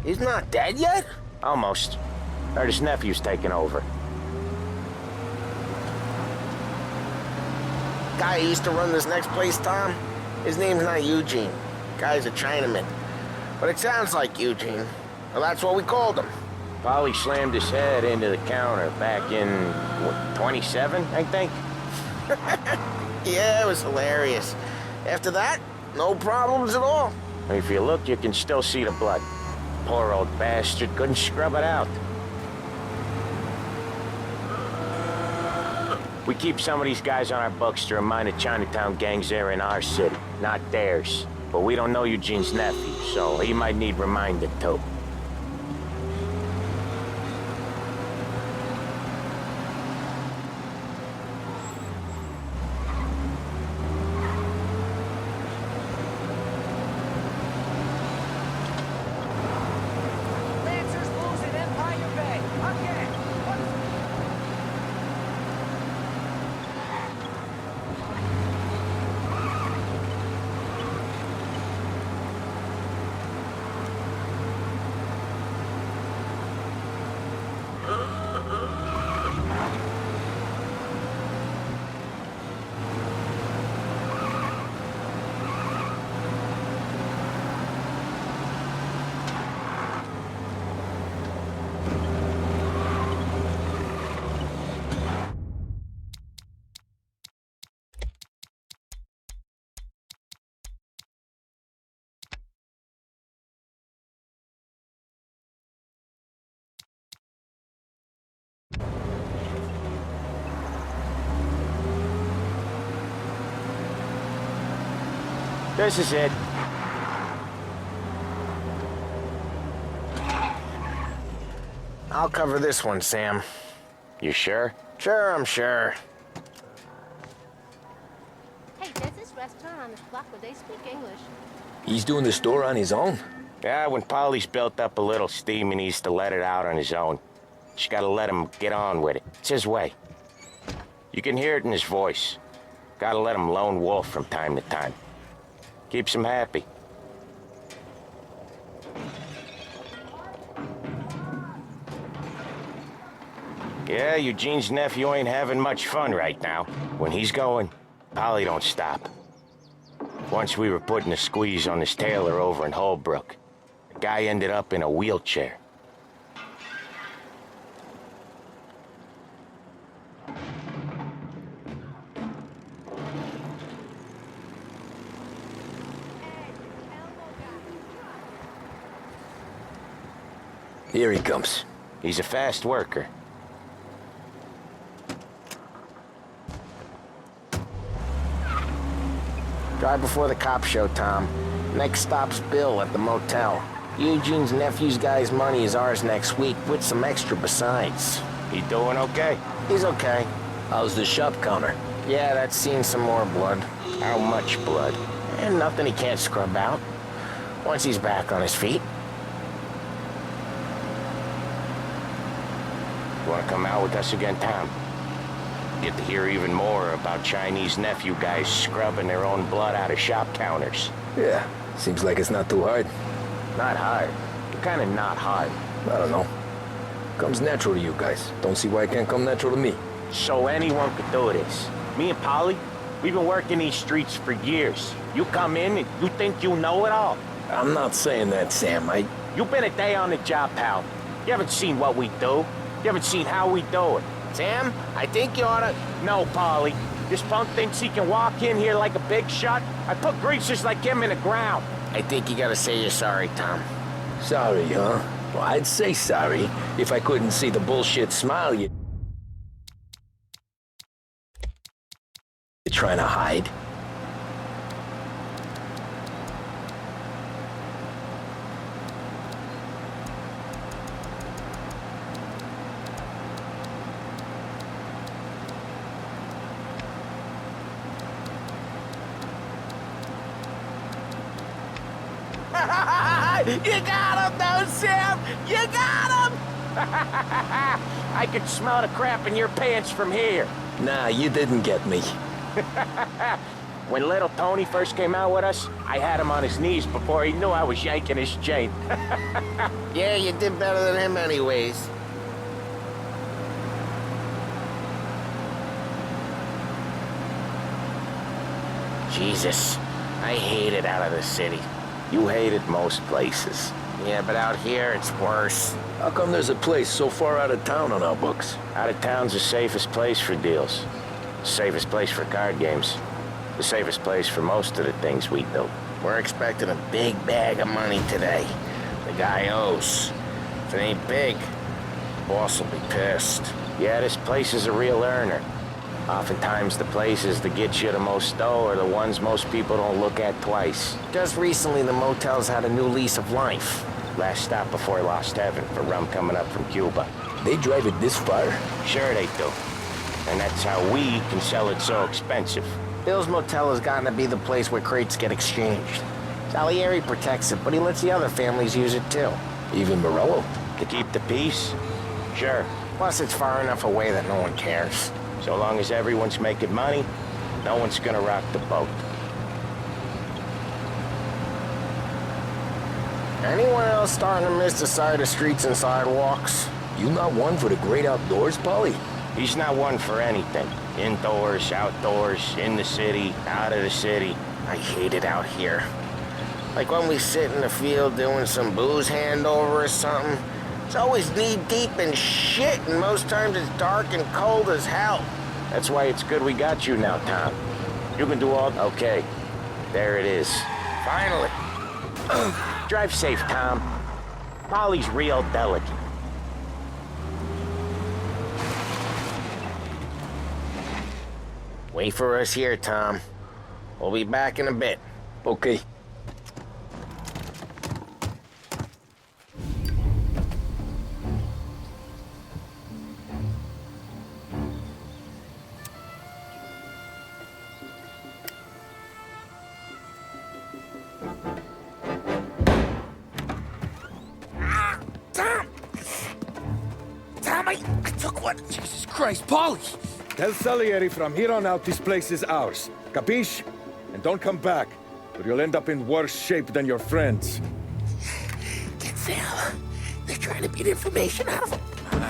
He's not dead yet? Almost. Heard his nephew's taking over. Guy who used to run this next place, Tom? His name's not Eugene. Guy's a Chinaman. But it sounds like Eugene. Well, that's what we called him. Polly slammed his head into the counter back in, what, 27, I think? Yeah, it was hilarious. After that, no problems at all. If you look, you can still see the blood. Poor old bastard couldn't scrub it out. We keep some of these guys on our books to remind the Chinatown gangs they're in our city, not theirs. But we don't know Eugene's nephew, so he might need reminded too. This is it. I'll cover this one, Sam. You sure? Sure, I'm sure. Hey, there's this restaurant on this block where they speak English. He's doing the store on his own? Yeah, when Polly's built up a little steam, he needs to let it out on his own. Just gotta let him get on with it. It's his way. You can hear it in his voice. Gotta let him lone wolf from time to time. Keeps him happy. Yeah, Eugene's nephew ain't having much fun right now. When he's going, Polly don't stop. Once we were putting a squeeze on this tailor over in Holbrook. The guy ended up in a wheelchair. Here he comes. He's a fast worker. Drive before the cops show, Tom. Next stop's Bill at the motel. Eugene's nephew's guy's money is ours next week, with some extra besides. He doing okay? He's okay. How's the shop counter? Yeah, that's seen some more blood. How much blood? And nothing he can't scrub out. Once he's back on his feet. You wanna come out with us again, Tom? Get to hear even more about Chinese nephew guys scrubbing their own blood out of shop counters. Yeah, seems like it's not too hard. Not hard. Kinda not hard. I don't know. Comes natural to you guys. Don't see why it can't come natural to me. So anyone could do this. Me and Polly, we've been working these streets for years. You come in and you think you know it all. I'm not saying that, Sam. You've been a day on the job, pal. You haven't seen what we do. You haven't seen how we do it. Sam, I think you oughta... No, Polly. This punk thinks he can walk in here like a big shot. I put greasers like him in the ground. I think you gotta say you're sorry, Tom. Sorry, huh? Well, I'd say sorry if I couldn't see the bullshit smile you're trying to hide. You got him, though, Sam! You got him! I could smell the crap in your pants from here. Nah, you didn't get me. When little Tony first came out with us, I had him on his knees before he knew I was yanking his chain. Yeah, you did better than him anyways. Jesus, I hate it out of the city. You hate it most places. Yeah, but out here, it's worse. How come there's a place so far out of town on our books? Out of town's the safest place for deals. The safest place for card games. The safest place for most of the things we do. We're expecting a big bag of money today. The guy owes. If it ain't big, the boss will be pissed. Yeah, this place is a real earner. Oftentimes the places that get you the most dough are the ones most people don't look at twice. Just recently, the motel's had a new lease of life. Last stop before Lost Heaven for rum coming up from Cuba. They drive it this far? Sure they do. And that's how we can sell it so expensive. Bill's Motel has gotten to be the place where crates get exchanged. Salieri protects it, but he lets the other families use it too. Even Morello? To keep the peace? Sure. Plus, it's far enough away that no one cares. So long as everyone's making money, no one's gonna rock the boat. Anyone else starting to miss the side of streets and sidewalks? You not one for the great outdoors, Polly? He's not one for anything. Indoors, outdoors, in the city, out of the city. I hate it out here. Like when we sit in the field doing some booze handover or something. It's always knee-deep in shit, and most times it's dark and cold as hell. That's why it's good we got you now, Tom. You can do all... Okay, there it is. Finally. Drive safe, Tom. Polly's real delicate. Wait for us here, Tom. We'll be back in a bit. Okay. I took one. Jesus Christ, Polly! Tell Salieri from here on out this place is ours. Capiche? And don't come back, or you'll end up in worse shape than your friends. Get Phil. They're trying to beat information out of him.